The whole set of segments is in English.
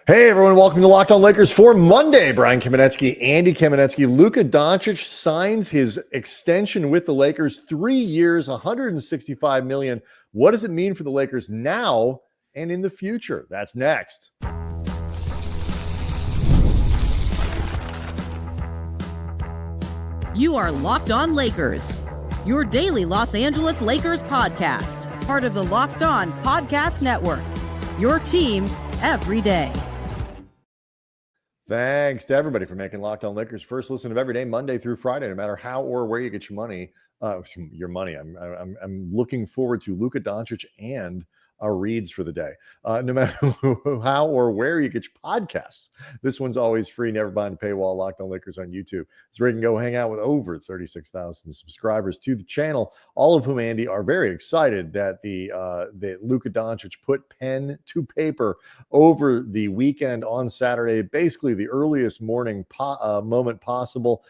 Hey everyone, welcome to Locked On Lakers for Monday. Brian Kamenetsky, Andy Kamenetsky. Luka Doncic signs his extension with the Lakers, 3 years, $165 million. What does it mean for the Lakers now and in the future? That's next. You are Locked On Lakers, your daily Los Angeles Lakers podcast, part of the Locked On Podcast Network, your team every day. Thanks to everybody for making Locked On Lakers first listen of every day, Monday through Friday, no matter how or where you get your money. I'm looking forward to Luka Doncic and our reads for the day. No matter how or where you get your podcasts. This one's always free, never behind a paywall. Locked On Lakers on YouTube. It's where you can go hang out with over 36,000 subscribers to the channel, all of whom, Andy, are very excited that that Luka Doncic put pen to paper over the weekend on Saturday, basically the earliest morning moment possible.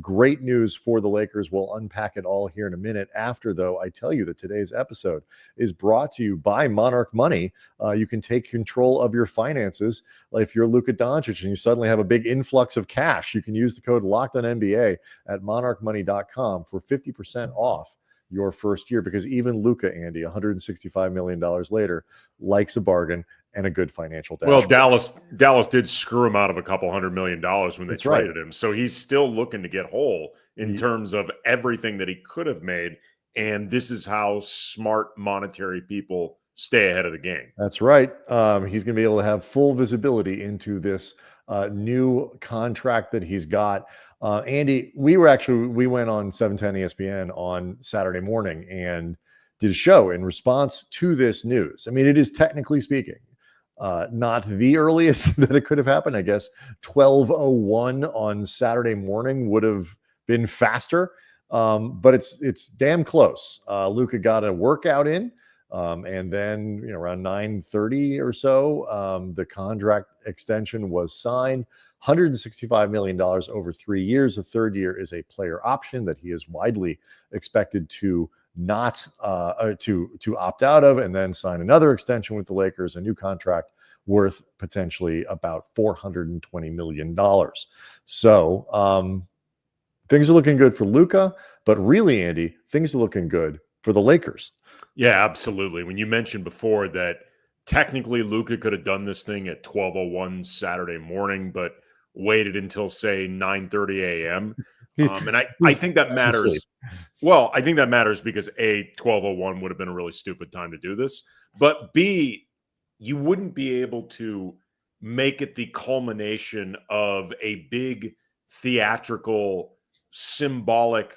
Great news for the Lakers. We'll unpack it all here in a minute. After, though, I tell you that today's episode is brought to you by Monarch Money. You can take control of your finances. If you're Luka Doncic and you suddenly have a big influx of cash, you can use the code LOCKEDONNBA at monarchmoney.com for 50% off your first year, because even Luka, Andy, $165 million later, likes a bargain and a good financial dashboard. Well, Dallas did screw him out of a couple $100 million when they traded him. So he's still looking to get whole in terms of everything that he could have made. And this is how smart monetary people stay ahead of the game. That's right. He's going to be able to have full visibility into this new contract that he's got. Andy, we went on 710 ESPN on Saturday morning and did a show in response to this news. I mean, it is technically speaking not the earliest that it could have happened. I guess 12:01 on Saturday morning would have been faster, but it's damn close. Luka got a workout in, and then around 9:30 or so, the contract extension was signed. $165 million over 3 years. The third year is a player option that he is widely expected to not to opt out of, and then sign another extension with the Lakers, a new contract worth potentially about $420 million. So things are looking good for Luka, but really, Andy, things are looking good for the Lakers. Yeah, absolutely. When you mentioned before that technically Luka could have done this thing at 12:01 Saturday morning, but waited until, say, 9:30 a.m. And I think that matters. Well, I think that matters because A, 12:01 would have been a really stupid time to do this. But B, you wouldn't be able to make it the culmination of a big theatrical, symbolic,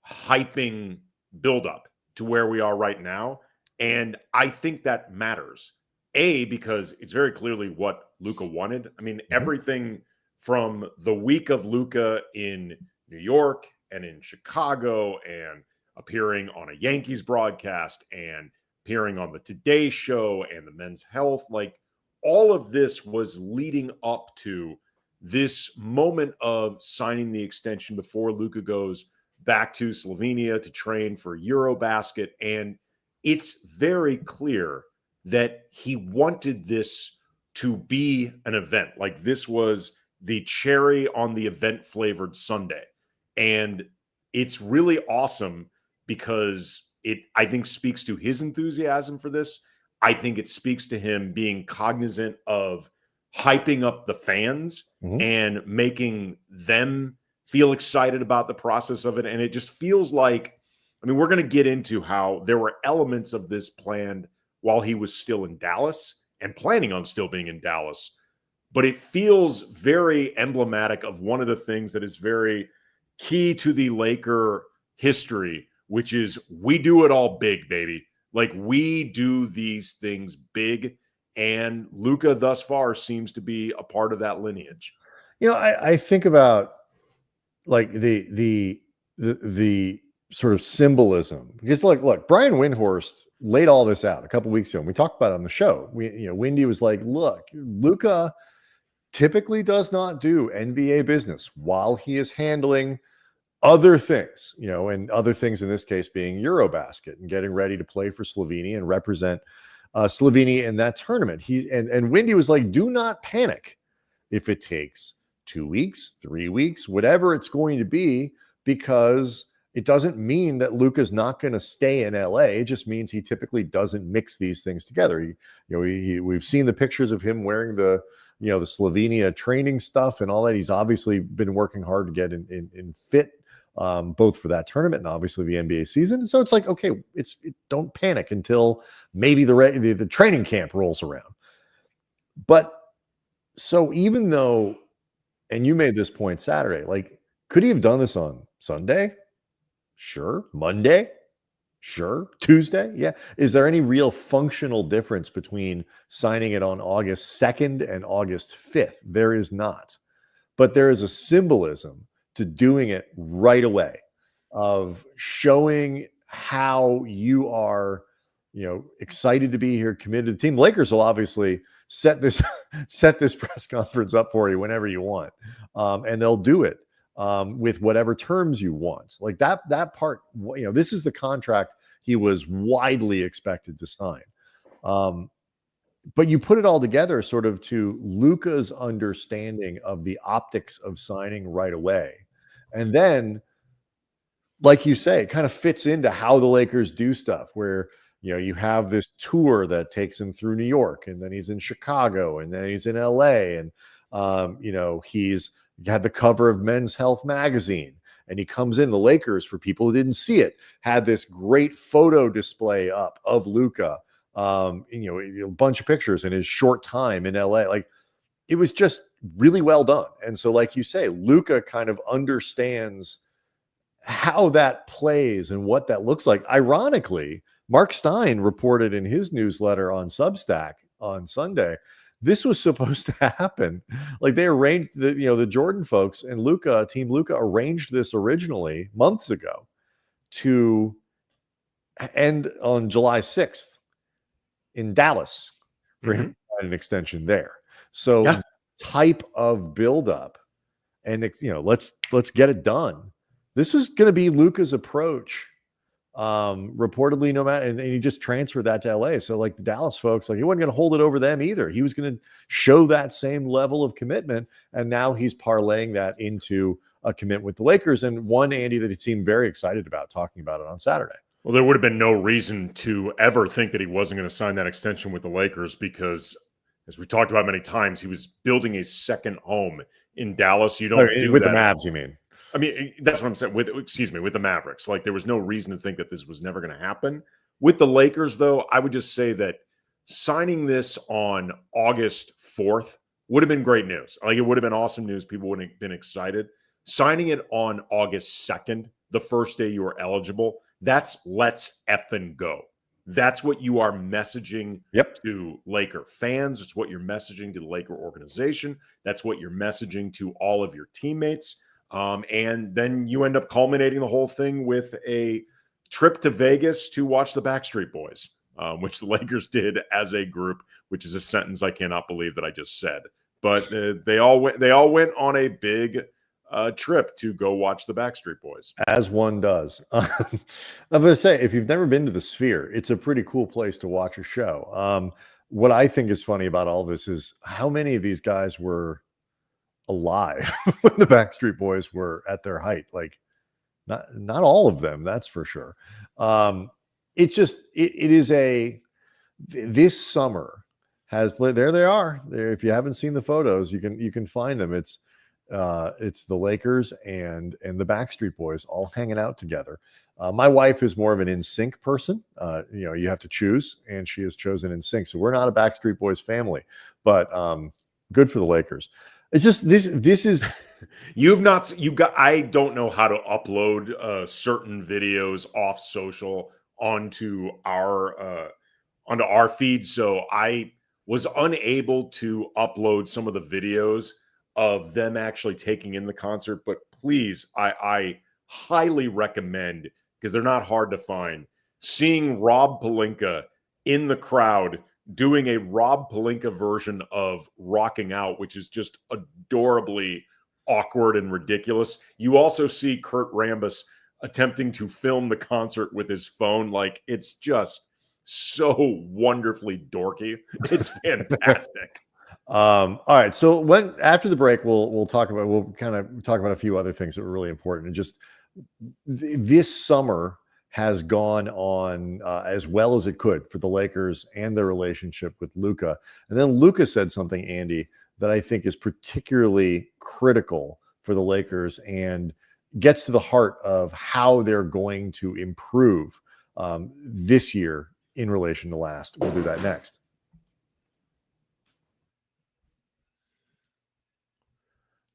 hyping buildup to where we are right now. And I think that matters. A, because it's very clearly what Luka wanted. I mean, everything from the week of Luka in New York and in Chicago and appearing on a Yankees broadcast and appearing on the Today Show and the Men's Health, like all of this was leading up to this moment of signing the extension before Luka goes back to Slovenia to train for Eurobasket. And it's very clear that he wanted this to be an event. Like this was the cherry on the event flavored sundae. And it's really awesome because it, I think, speaks to his enthusiasm for this. I think it speaks to him being cognizant of hyping up the fans and making them feel excited about the process of it. And it just feels like, I mean, we're going to get into how there were elements of this planned while he was still in Dallas and planning on still being in Dallas. But it feels very emblematic of one of the things that is very key to the Laker history, which is we do it all big, baby. Like we do these things big, and Luka thus far seems to be a part of that lineage. I think about like the sort of symbolism, because look, Brian Windhorst laid all this out a couple weeks ago, and we talked about it on the show. Windy was like, look, Luka typically does not do NBA business while he is handling other things, and other things in this case being Eurobasket and getting ready to play for Slovenia and represent Slovenia in that tournament. And Windy was like, do not panic if it takes 2 weeks, 3 weeks, whatever it's going to be, because it doesn't mean that Luka's not going to stay in LA. It just means he typically doesn't mix these things together. We've seen the pictures of him wearing the Slovenia training stuff and all that. He's obviously been working hard to get in fit, both for that tournament and obviously the NBA season. So it's like, okay, don't panic until maybe the training camp rolls around. But so even though, and you made this point Saturday, like, could he have done this on Sunday? Sure. Monday? Sure. Tuesday? Yeah. Is there any real functional difference between signing it on August 2nd and August 5th? There is not. But there is a symbolism to doing it right away, of showing how you are, excited to be here, committed to the team. Lakers will obviously set this press conference up for you whenever you want. And they'll do it with whatever terms you want. Like that part, this is the contract he was widely expected to sign. But you put it all together sort of to Luka's understanding of the optics of signing right away. And then, like you say, it kind of fits into how the Lakers do stuff, where you have this tour that takes him through New York, and then he's in Chicago, and then he's in LA, and he's had the cover of Men's Health magazine, and he comes in. The Lakers, for people who didn't see it, had this great photo display up of Luka, a bunch of pictures in his short time in LA. Like, it was just really well done. And so, like you say, Luka kind of understands how that plays and what that looks like. Ironically, Mark Stein reported in his newsletter on Substack on Sunday, this was supposed to happen. Like, they arranged the Jordan folks and Team Luka arranged this originally months ago to end on July 6th in Dallas for him to find an extension there. So type of buildup, and let's get it done. This was going to be Luka's approach, reportedly, no matter, and he just transferred that to LA. So, like, the Dallas folks, like, he wasn't going to hold it over them either. He was going to show that same level of commitment, and now he's parlaying that into a commitment with the Lakers, and one, Andy, that he seemed very excited about, talking about it on Saturday. Well, there would have been no reason to ever think that he wasn't going to sign that extension with the Lakers, because, as we talked about many times, he was building a second home in Dallas. You don't do with that. The Mavs, you mean? I mean, that's what I'm saying. With the Mavericks. Like, there was no reason to think that this was never going to happen. With the Lakers, though, I would just say that signing this on August 4th would have been great news. Like, it would have been awesome news. People would have been excited. Signing it on August 2nd, the first day you were eligible, that's let's effing go. That's what you are messaging to Laker fans. It's what you're messaging to the Laker organization. That's what you're messaging to all of your teammates. And then you end up culminating the whole thing with a trip to Vegas to watch the Backstreet Boys, which the Lakers did as a group, which is a sentence I cannot believe that I just said. But they all went on a big trip to go watch the Backstreet Boys, as one does. I'm going to say, if you've never been to the Sphere, it's a pretty cool place to watch a show. What I think is funny about all this is how many of these guys were alive when the Backstreet Boys were at their height. Like, not all of them, that's for sure. It's just it is this summer there they are there. If you haven't seen the photos, you can find them. It's the Lakers and the Backstreet Boys all hanging out together. My wife is more of an NSYNC person. You have to choose, and she has chosen NSYNC. So we're not a Backstreet Boys family, but good for the Lakers. It's just this is I don't know how to upload certain videos off social onto our feed, so I was unable to upload some of the videos of them actually taking in the concert. But please, I highly recommend, because they're not hard to find, seeing Rob Pelinka in the crowd doing a Rob Pelinka version of Rocking Out, which is just adorably awkward and ridiculous. You also see Kurt Rambis attempting to film the concert with his phone. Like, it's just so wonderfully dorky. It's fantastic. All right. So after the break, we'll kind of talk about a few other things that were really important. And just this summer has gone on as well as it could for the Lakers and their relationship with Luka. And then Luka said something, Andy, that I think is particularly critical for the Lakers and gets to the heart of how they're going to improve this year in relation to last. We'll do that next.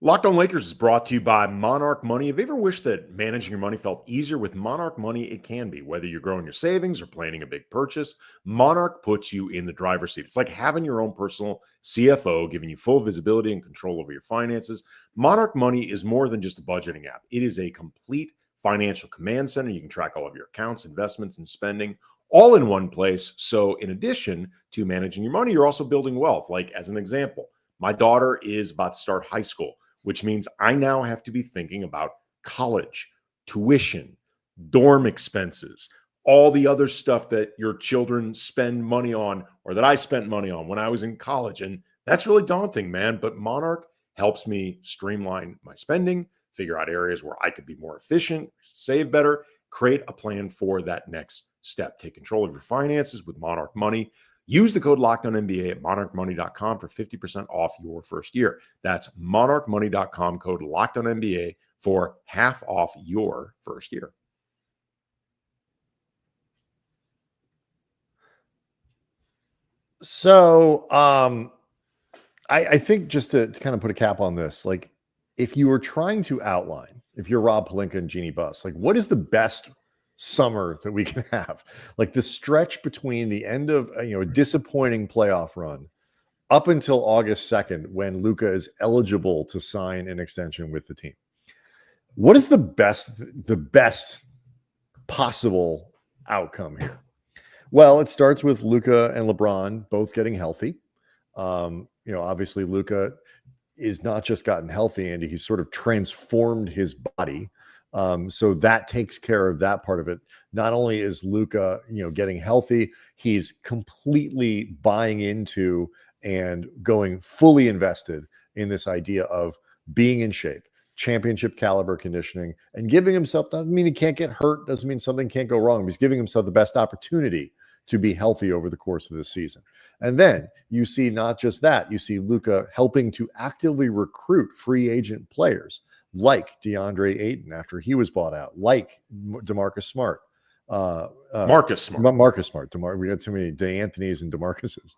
Locked On Lakers is brought to you by Monarch Money. Have you ever wished that managing your money felt easier? With Monarch Money, it can be. Whether you're growing your savings or planning a big purchase, Monarch puts you in the driver's seat. It's like having your own personal CFO, giving you full visibility and control over your finances. Monarch Money is more than just a budgeting app. It is a complete financial command center. You can track all of your accounts, investments, and spending all in one place. So in addition to managing your money, you're also building wealth. Like, as an example, my daughter is about to start high school, which means I now have to be thinking about college, tuition, dorm expenses, all the other stuff that your children spend money on or that I spent money on when I was in college. And that's really daunting, man. But Monarch helps me streamline my spending, figure out areas where I could be more efficient, save better, create a plan for that next step. Take control of your finances with Monarch Money. Use the code LOCKEDONNBA at monarchmoney.com for 50% off your first year. That's monarchmoney.com, code LOCKEDONNBA for half off your first year. So I think just to kind of put a cap on this, like, if you were trying to outline, if you're Rob Pelinka and Jeannie Buss, like, what is the best summer that we can have? Like, the stretch between the end of a disappointing playoff run up until August 2nd, when Luka is eligible to sign an extension with the team. What is the best possible outcome here? Well, it starts with Luka and LeBron both getting healthy. Obviously Luka is not just gotten healthy, Andy, he's sort of transformed his body. So that takes care of that part of it. Not only is Luka, getting healthy, he's completely buying into and going fully invested in this idea of being in shape, championship caliber conditioning, and giving himself, doesn't mean he can't get hurt, doesn't mean something can't go wrong. He's giving himself the best opportunity to be healthy over the course of the season. And then you see not just that, you see Luka helping to actively recruit free agent players like DeAndre Ayton after he was bought out, like Marcus Smart. Marcus Smart. We got too many DeAnthonys and DeMarcuses.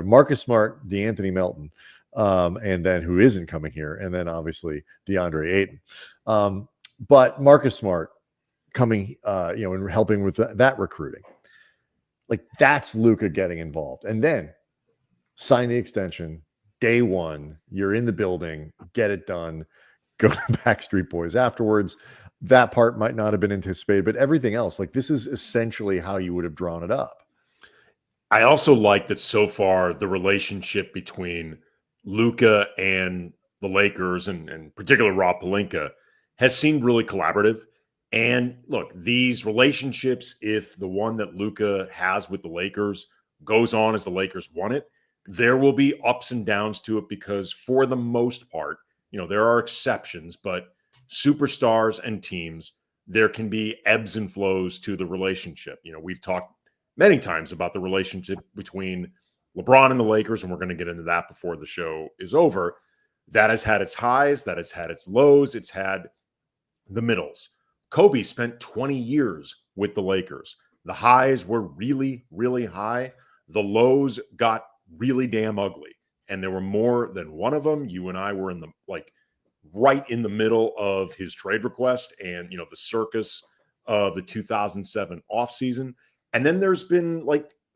Marcus Smart, DeAnthony Melton, and then who isn't coming here, and then obviously DeAndre Ayton. But Marcus Smart coming, and helping with that recruiting. Like, that's Luka getting involved. And then sign the extension, day one, you're in the building, get it done, go to Backstreet Boys afterwards. That part might not have been anticipated, but everything else, like, this is essentially how you would have drawn it up. I also like that so far the relationship between Luka and the Lakers, and particularly Rob Pelinka, has seemed really collaborative. And look, these relationships, if the one that Luka has with the Lakers goes on as the Lakers want it, there will be ups and downs to it, because for the most part, there are exceptions, but superstars and teams, there can be ebbs and flows to the relationship. We've talked many times about the relationship between LeBron and the Lakers, and we're going to get into that before the show is over. That has had its highs, that has had its lows, it's had the middles. Kobe spent 20 years with the Lakers. The highs were really, really high. The lows got really damn ugly. And there were more than one of them. You and I were in right in the middle of his trade request and, the circus of the 2007 offseason. And then there's been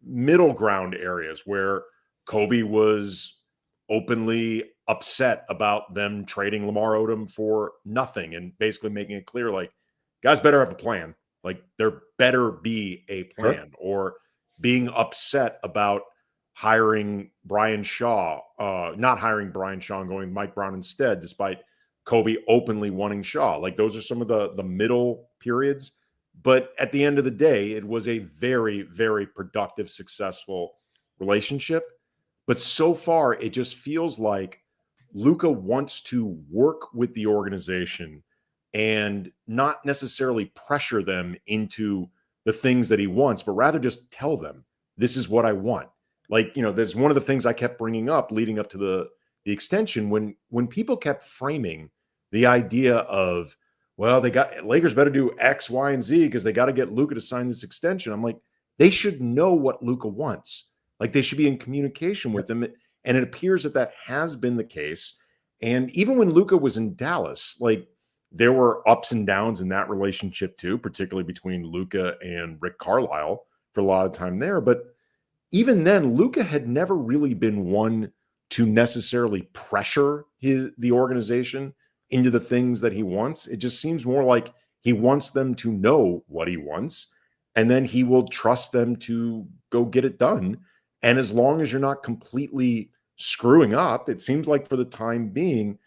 middle ground areas where Kobe was openly upset about them trading Lamar Odom for nothing and basically making it clear, guys better have a plan. There better be a plan. Sure. Or being upset about hiring Brian Shaw, not hiring Brian Shaw and going Mike Brown instead, despite Kobe openly wanting Shaw. Those are some of the middle periods. But at the end of the day, it was a very, very productive, successful relationship. But so far, it just feels like Luka wants to work with the organization and not necessarily pressure them into the things that he wants, but rather just tell them, this is what I want. Like, there's one of the things I kept bringing up leading up to the extension when people kept framing the idea of, well, Lakers better do X, Y, and Z because they got to get Luka to sign this extension. I'm like, they should know what Luka wants. Like, they should be in communication with him. And it appears that has been the case. And even when Luka was in Dallas, like, there were ups and downs in that relationship too, particularly between Luka and Rick Carlisle for a lot of time there. But even then, Luka had never really been one to necessarily pressure the organization into the things that he wants. It just seems more like he wants them to know what he wants, and then he will trust them to go get it done. And as long as you're not completely screwing up, it seems like for the time being,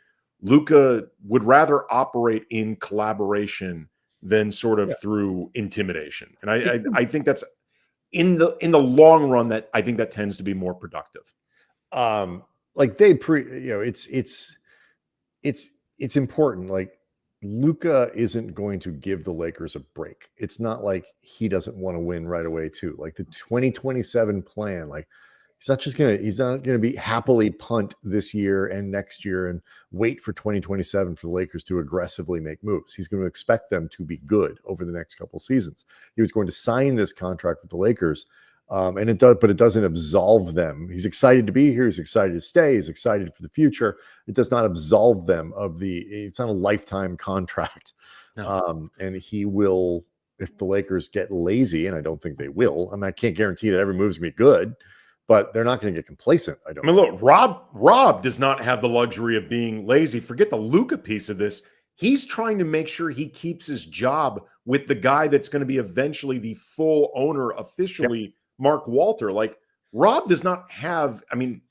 Luka would rather operate in collaboration than sort of through intimidation. And I think that's in the long run, that I think that tends to be more productive. Like it's important. Like, Luka isn't going to give the Lakers a break. It's not like he doesn't want to win right away too. Like, the 2027 plan, like, he's not gonna be happily punt this year and next year and wait for 2027 for the Lakers to aggressively make moves. He's going to expect them to be good over the next couple seasons. He was going to sign this contract with the Lakers, but it doesn't absolve them. He's excited to be here. He's excited to stay. He's excited for the future. It does not absolve them it's not a lifetime contract. No. And he will, if the Lakers get lazy, and I don't think they will. I mean, I can't guarantee that every move's gonna be good, but they're not going to get complacent. I mean, look, Rob does not have the luxury of being lazy. Forget the Luka piece of this. He's trying to make sure he keeps his job with the guy that's going to be eventually the full owner officially, Mark Walter. Like, Rob does not have, I mean,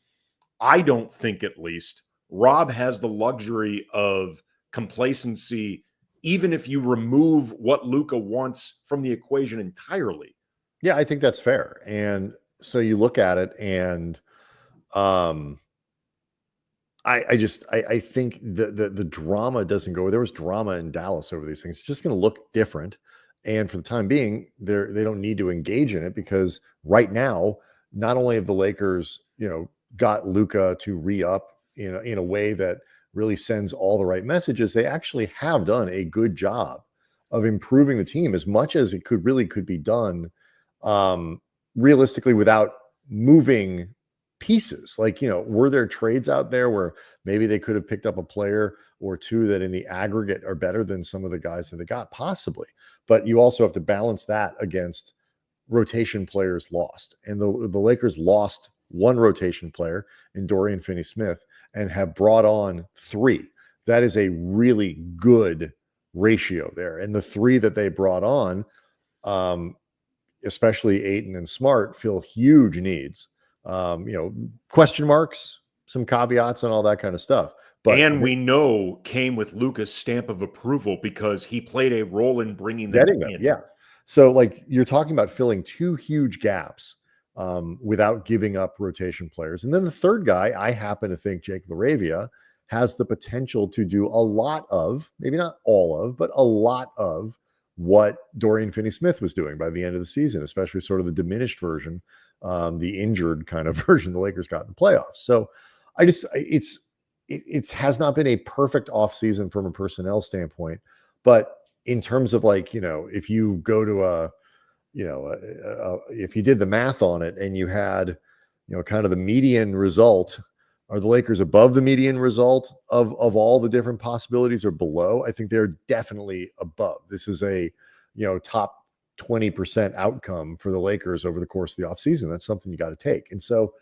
I don't think at least Rob has the luxury of complacency, even if you remove what Luka wants from the equation entirely. Yeah, I think that's fair. And so you look at it, and I think the drama doesn't go. There was drama in Dallas over these things. It's just going to look different, and for the time being, they don't need to engage in it, because right now, not only have the Lakers, got Luka to re-up in a way that really sends all the right messages, they actually have done a good job of improving the team as much as it could be done. Realistically, without moving pieces. Like, were there trades out there where maybe they could have picked up a player or two that in the aggregate are better than some of the guys that they got? Possibly. But you also have to balance that against rotation players lost. And the Lakers lost one rotation player in Dorian Finney-Smith and have brought on three. That is a really good ratio there. And the three that they brought on, especially Ayton and Smart, fill huge needs. Question marks, some caveats, and all that kind of stuff. And we know came with Luka's stamp of approval because he played a role in bringing them in. Yeah. So, like, you're talking about filling two huge gaps without giving up rotation players. And then the third guy, I happen to think Jake LaRavia has the potential to do a lot of, maybe not all of, but a lot of what Dorian Finney-Smith was doing by the end of the season, especially sort of the diminished version, the injured kind of version the Lakers got in the playoffs. So it has not been a perfect offseason from a personnel standpoint, but in terms of, like, if you go to if you did the math on it and you had, kind of the median result, are the Lakers above the median result of all the different possibilities, or below? I think they're definitely above. This is a, top 20% outcome for the Lakers over the course of the offseason. That's something you got to take. And so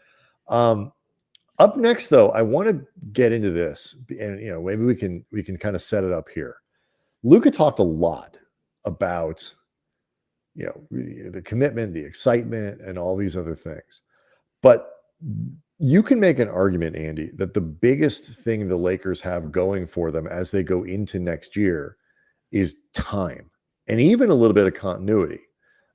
up next, though, I want to get into this, and, maybe we can kind of set it up here. Luka talked a lot about, the commitment, the excitement, and all these other things. But you can make an argument, Andy, that the biggest thing the Lakers have going for them as they go into next year is time. and even a little bit of continuity.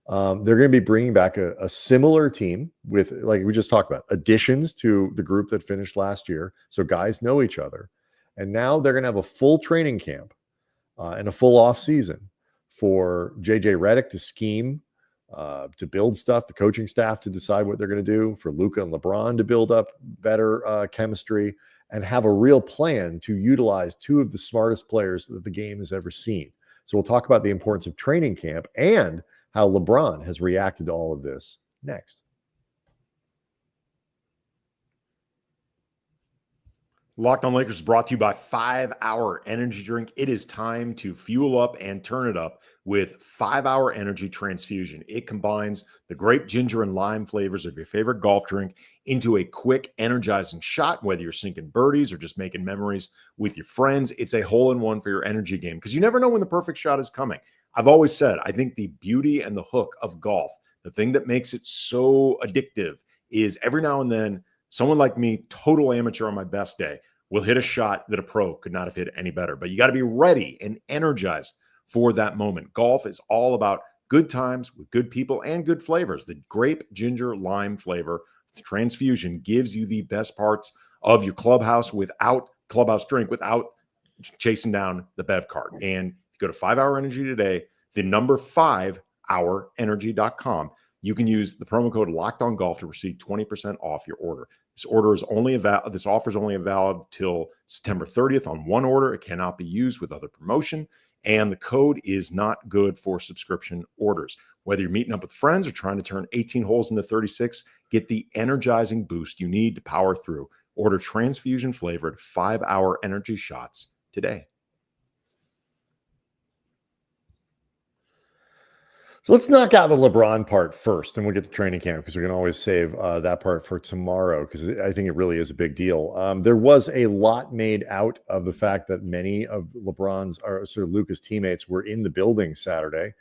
They're going to be bringing back a similar team with, like we just talked about, additions to the group that finished last year. So guys know each other. And now they're going to have a full training camp and a full off season for JJ Redick to scheme, to build stuff, the coaching staff to decide what they're going to do, for Luka and LeBron to build up better chemistry, and have a real plan to utilize two of the smartest players that the game has ever seen. So we'll talk about the importance of training camp and how LeBron has reacted to all of this next. Locked on Lakers is brought to you by 5 Hour Energy Drink. It is time to fuel up and turn it up with 5 Hour Energy Transfusion. It combines the grape, ginger, and lime flavors of your favorite golf drink into a quick, energizing shot. Whether you're sinking birdies or just making memories with your friends, it's a hole-in-one for your energy game, because you never know when the perfect shot is coming. I've always said, I think the beauty and the hook of golf, the thing that makes it so addictive, is every now and then, someone like me, total amateur on my best day, will hit a shot that a pro could not have hit any better. But you got to be ready and energized for that moment. Golf is all about good times with good people and good flavors. The grape, ginger, lime flavor Transfusion gives you the best parts of your clubhouse drink without chasing down the Bev cart. And if you go to 5 Hour Energy today, the number 5hourenergy.com, you can use the promo code LOCKEDONGolf to receive 20% off your order. This offer is only valid till September 30th on one order. It cannot be used with other promotion, and the code is not good for subscription orders. Whether you're meeting up with friends or trying to turn 18 holes into 36, get the energizing boost you need to power through. Order transfusion flavored 5 Hour Energy shots today. So let's knock out the LeBron part first, and we'll get to training camp, because we can always save that part for tomorrow, because I think it really is a big deal. There was a lot made out of the fact that many of LeBron's, or sort of Luka's teammates, were in the building Saturday.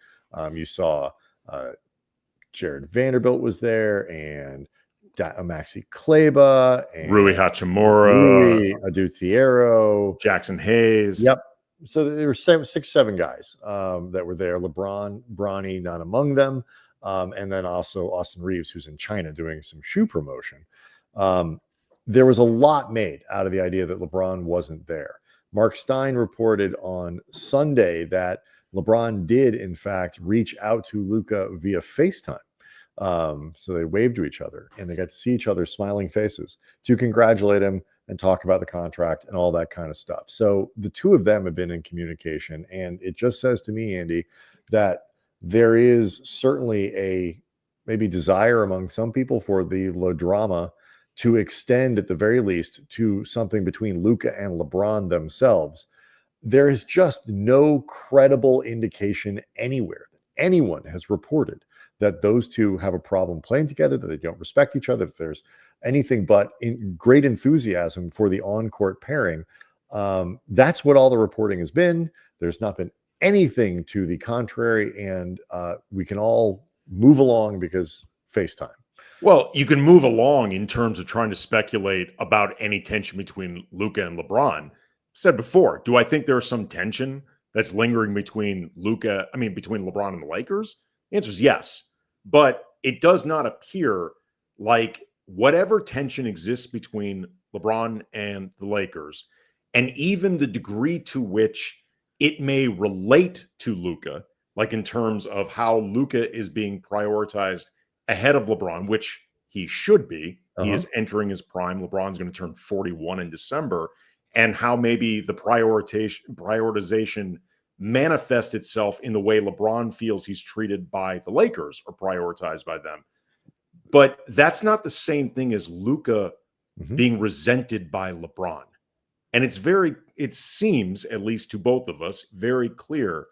You saw Jared Vanderbilt was there, and Maxi Kleber, and Rui Hachimura, Adu Thiero, Jackson Hayes. Yep. So there were 7 guys that were there. LeBron, Bronny, not among them. And then also Austin Reeves, who's in China doing some shoe promotion. There was a lot made out of the idea that LeBron wasn't there. Mark Stein reported on Sunday that LeBron did, in fact, reach out to Luka via FaceTime. So they waved to each other, and they got to see each other's smiling faces to congratulate him and talk about the contract and all that kind of stuff. So the two of them have been in communication, and it just says to me, Andy, that there is certainly a maybe desire among some people for the drama to extend, at the very least, to something between Luka and LeBron themselves. There is just no credible indication anywhere that anyone has reported that those two have a problem playing together, that they don't respect each other, that there's anything but great enthusiasm for the on-court pairing. That's what all the reporting has been. There's not been anything to the contrary, and we can all move along because FaceTime. Well, you can move along in terms of trying to speculate about any tension between Luka and LeBron. Said before, do I think there's some tension that's lingering between LeBron and the Lakers? The answer is yes. But it does not appear like whatever tension exists between LeBron and the Lakers, and even the degree to which it may relate to Luka, like in terms of how Luka is being prioritized ahead of LeBron, which he should be. He is entering his prime. LeBron's going to turn 41 in December, and how maybe the prioritization manifest itself in the way LeBron feels he's treated by the Lakers or prioritized by them. But that's not the same thing as Luka being resented by LeBron. And it seems, at least to both of us, very clear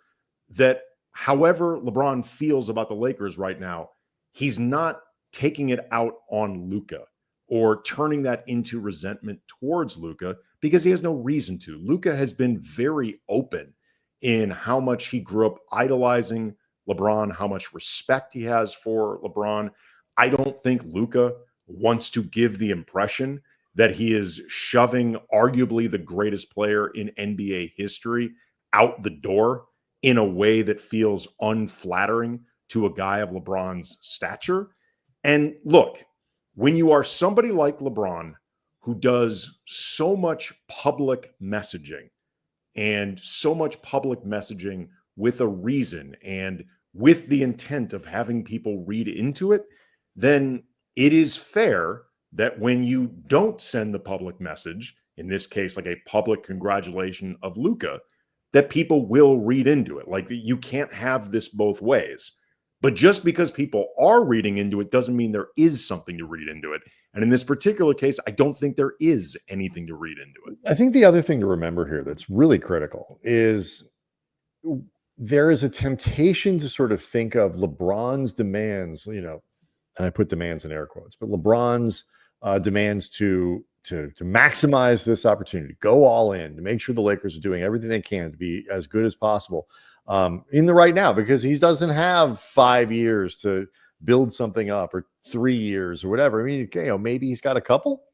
that however LeBron feels about the Lakers right now, he's not taking it out on Luka or turning that into resentment towards Luka, because he has no reason to. Luka has been very open in how much he grew up idolizing LeBron, how much respect he has for LeBron. I don't think Luka wants to give the impression that he is shoving arguably the greatest player in NBA history out the door in a way that feels unflattering to a guy of LeBron's stature. And look, when you are somebody like LeBron, who does so much public messaging and so much public messaging with a reason and with the intent of having people read into it, then it is fair that when you don't send the public message, in this case, like a public congratulation of Luka, that people will read into it. Like, you can't have this both ways. But just because people are reading into it doesn't mean there is something to read into it. And in this particular case, I don't think there is anything to read into it. I think the other thing to remember here that's really critical is there is a temptation to sort of think of LeBron's demands, and I put demands in air quotes, but LeBron's demands to maximize this opportunity, go all in, to make sure the Lakers are doing everything they can to be as good as possible in the right now, because he doesn't have 5 years to build something up, or 3 years or whatever. I mean, maybe he's got a couple.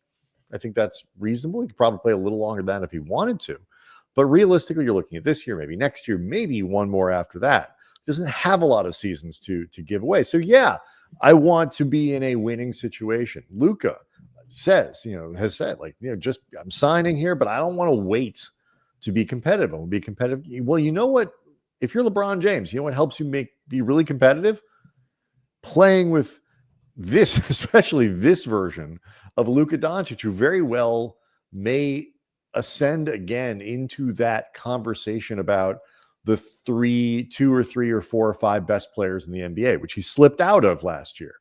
I think that's reasonable. He could probably play a little longer than that if he wanted to. But realistically, you're looking at this year, maybe next year, maybe one more after that. Doesn't have a lot of seasons to give away. So yeah, I want to be in a winning situation. Luka has said, just I'm signing here, but I don't want to wait to be competitive. I want to be competitive. Well, you know what? If you're LeBron James, you know what helps you be really competitive? Playing with this, especially this version of Luka Doncic, who very well may ascend again into that conversation about the 2 or 3 or 4 or 5 best players in the NBA, which he slipped out of last year.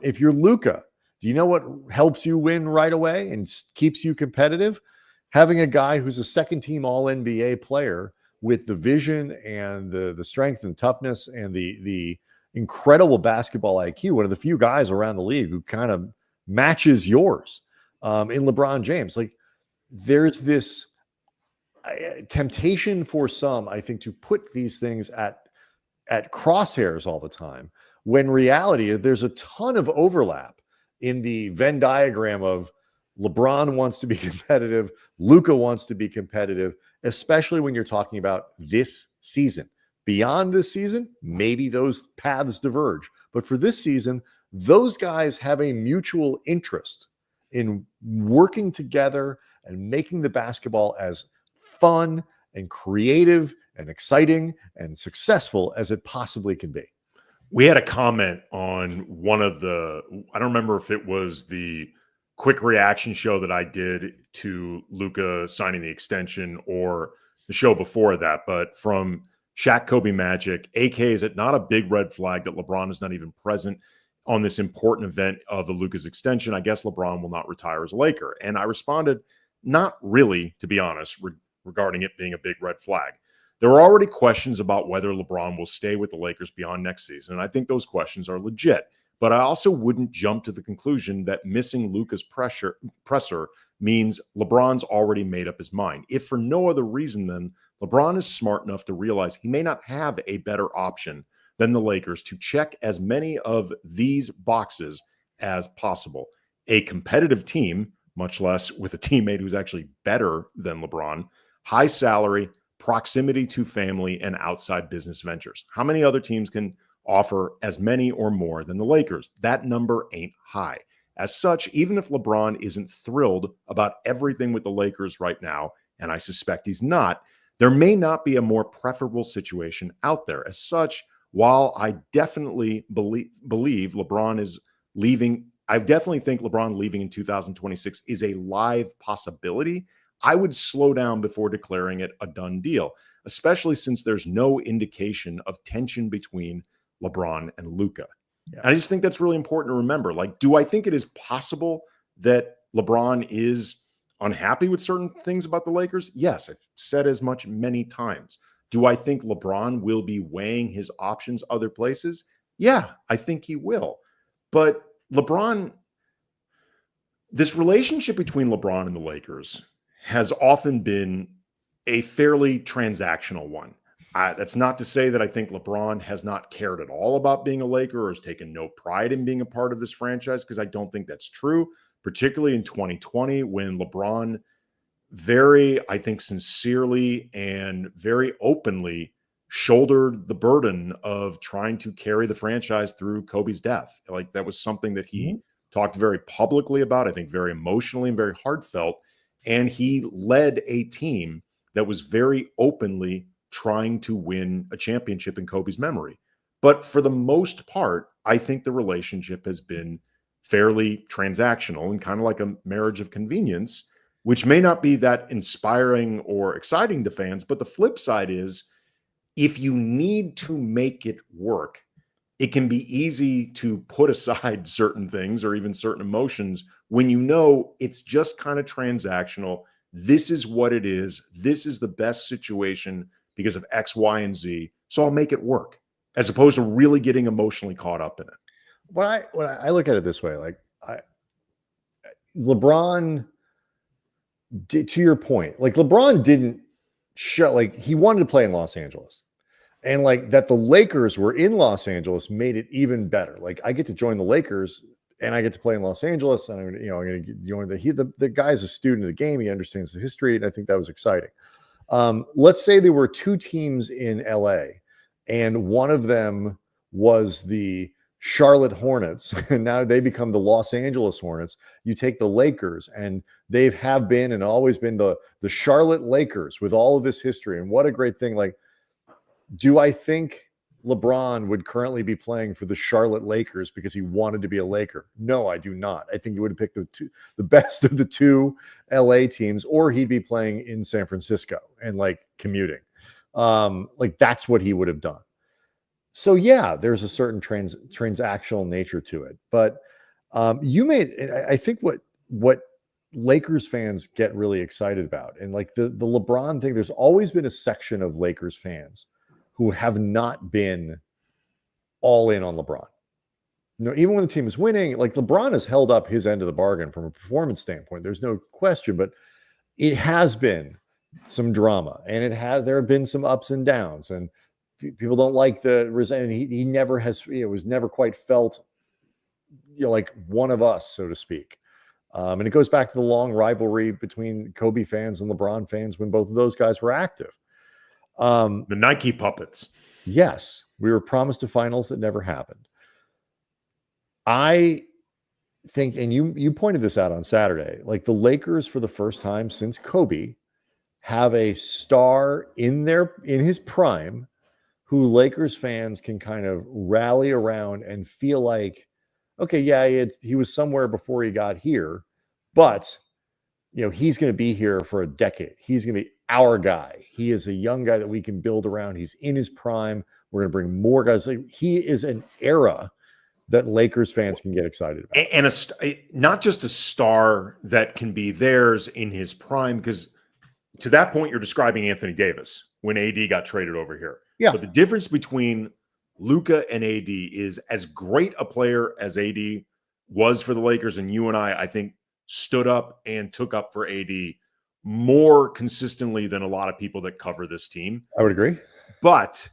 If you're Luka, do you know what helps you win right away and keeps you competitive? Having a guy who's a second-team All-NBA player with the vision and the strength and toughness and the incredible basketball IQ, one of the few guys around the league who kind of matches yours in LeBron James. Like, there's this temptation for some, I think, to put these things at crosshairs all the time, when reality, there's a ton of overlap in the Venn diagram of LeBron wants to be competitive, Luka wants to be competitive, especially when you're talking about this season. Beyond this season, maybe those paths diverge. But for this season, those guys have a mutual interest in working together and making the basketball as fun and creative and exciting and successful as it possibly can be. We had a comment on one of I don't remember if it was the quick reaction show that I did to Luka signing the extension or the show before that, but from Shaq Kobe Magic, AK, is it not a big red flag that LeBron is not even present on this important event of the Luka's extension? I guess LeBron will not retire as a Laker. And I responded, not really, to be honest, regarding it being a big red flag. There were already questions about whether LeBron will stay with the Lakers beyond next season, and I think those questions are legit. But I also wouldn't jump to the conclusion that missing Luka's presser means LeBron's already made up his mind. If for no other reason, then LeBron is smart enough to realize he may not have a better option than the Lakers to check as many of these boxes as possible. A competitive team, much less with a teammate who's actually better than LeBron, high salary, proximity to family, and outside business ventures. How many other teams can offer as many or more than the Lakers? That number ain't high. As such, even if LeBron isn't thrilled about everything with the Lakers right now, and I suspect he's not, there may not be a more preferable situation out there. As such, while I definitely believe LeBron is leaving, I definitely think LeBron leaving in 2026 is a live possibility. I would slow down before declaring it a done deal, especially since there's no indication of tension between LeBron and Luka. Yeah. And I just think that's really important to remember. Like, do I think it is possible that LeBron is unhappy with certain things about the Lakers? Yes, I've said as much many times. Do I think LeBron will be weighing his options other places? Yeah, I think he will. But this relationship between LeBron and the Lakers has often been a fairly transactional one. That's not to say that I think LeBron has not cared at all about being a Laker or has taken no pride in being a part of this franchise, because I don't think that's true, particularly in 2020 when LeBron very, I think, sincerely and very openly shouldered the burden of trying to carry the franchise through Kobe's death. Like, that was something that he talked very publicly about, I think very emotionally and very heartfelt. And he led a team that was very openly trying to win a championship in Kobe's memory. But for the most part, I think the relationship has been fairly transactional and kind of like a marriage of convenience, which may not be that inspiring or exciting to fans. But the flip side is, if you need to make it work, it can be easy to put aside certain things or even certain emotions when you know it's just kind of transactional. This is what it is. This is the best situation because of X, Y, and Z. So I'll make it work, as opposed to really getting emotionally caught up in it. When I look at it this way, like LeBron did, to your point, like LeBron didn't show, like he wanted to play in Los Angeles, and like that the Lakers were in Los Angeles made it even better. Like I get to join the Lakers and I get to play in Los Angeles, and I'm going to join the guy's a student of the game. He understands the history, and I think that was exciting. Let's say there were two teams in LA, and one of them was the Charlotte Hornets, and now they become the Los Angeles Hornets. You take the Lakers, and they have been and always been the Charlotte Lakers with all of this history. And what a great thing. Like, do I think LeBron would currently be playing for the Charlotte Lakers because he wanted to be a Laker? No, I do not. I think he would have picked the best of the two LA teams, or he'd be playing in San Francisco and like commuting. Like that's what he would have done. So yeah, there's a certain transactional nature to it. But I think what Lakers fans get really excited about, and like the LeBron thing, there's always been a section of Lakers fans who have not been all in on LeBron. Even when the team is winning, like LeBron has held up his end of the bargain from a performance standpoint. There's no question, but it has been some drama, and there have been some ups and downs, and people don't like the resentment. He never has, was never quite felt, like one of us, so to speak. And it goes back to the long rivalry between Kobe fans and LeBron fans when both of those guys were active. The Nike puppets. Yes, we were promised a finals that never happened. I think, and you pointed this out on Saturday, like the Lakers for the first time since Kobe have a star in his prime who Lakers fans can kind of rally around and feel like, okay, yeah, he was somewhere before he got here, but he's going to be here for a decade. He's going to be our guy. He is a young guy that we can build around. He's in his prime. We're going to bring more guys. Like, he is an era that Lakers fans can get excited about. And not just a star that can be theirs in his prime, because to that point, you're describing Anthony Davis when AD got traded over here. Yeah. But the difference between Luka and AD is, as great a player as AD was for the Lakers, and you and I think, stood up and took up for AD more consistently than a lot of people that cover this team. I would agree. But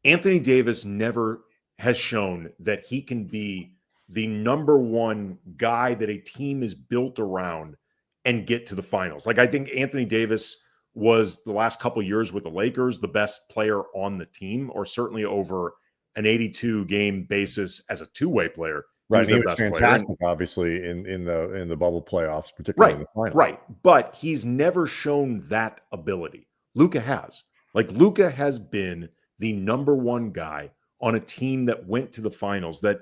Anthony Davis never has shown that he can be the number one guy that a team is built around and get to the finals. Like, I think Anthony Davis was, the last couple of years with the Lakers, the best player on the team, or certainly over an 82 game basis as a two-way player. Right, he was fantastic, obviously, in the bubble playoffs, particularly in the final. Right, but he's never shown that ability. Luka has. Like, Luka has been the number one guy on a team that went to the finals. That,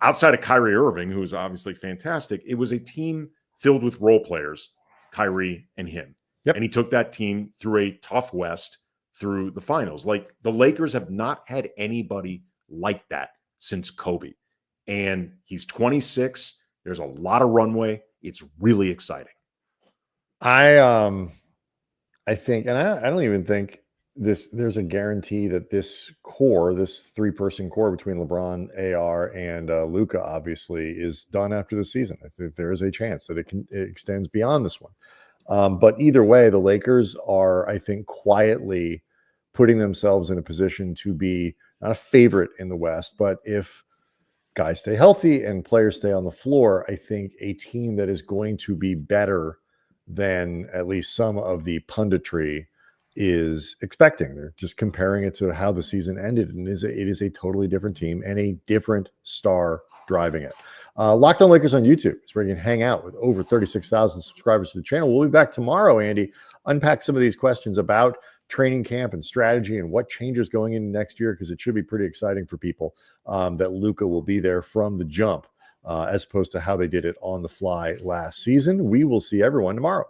outside of Kyrie Irving, who is obviously fantastic, it was a team filled with role players, Kyrie and him. Yep. And he took that team through a tough West through the finals. Like, the Lakers have not had anybody like that since Kobe. And he's 26. There's a lot of runway. It's really exciting. I think, and I don't even think there's a guarantee that this 3-person core between LeBron, AR, and Luka obviously is done after the season. I think there is a chance that it extends beyond this one. But either way, the Lakers are, I think, quietly putting themselves in a position to be not a favorite in the West, but if guys stay healthy and players stay on the floor, I think a team that is going to be better than at least some of the punditry is expecting. They're just comparing it to how the season ended, and it is a totally different team and a different star driving it. Locked On Lakers on YouTube is where you can hang out with over 36,000 subscribers to the channel. We'll be back tomorrow, Andy, unpack some of these questions about training camp and strategy and what changes going into next year, because it should be pretty exciting for people that Luka will be there from the jump, as opposed to how they did it on the fly last season. We will see everyone tomorrow.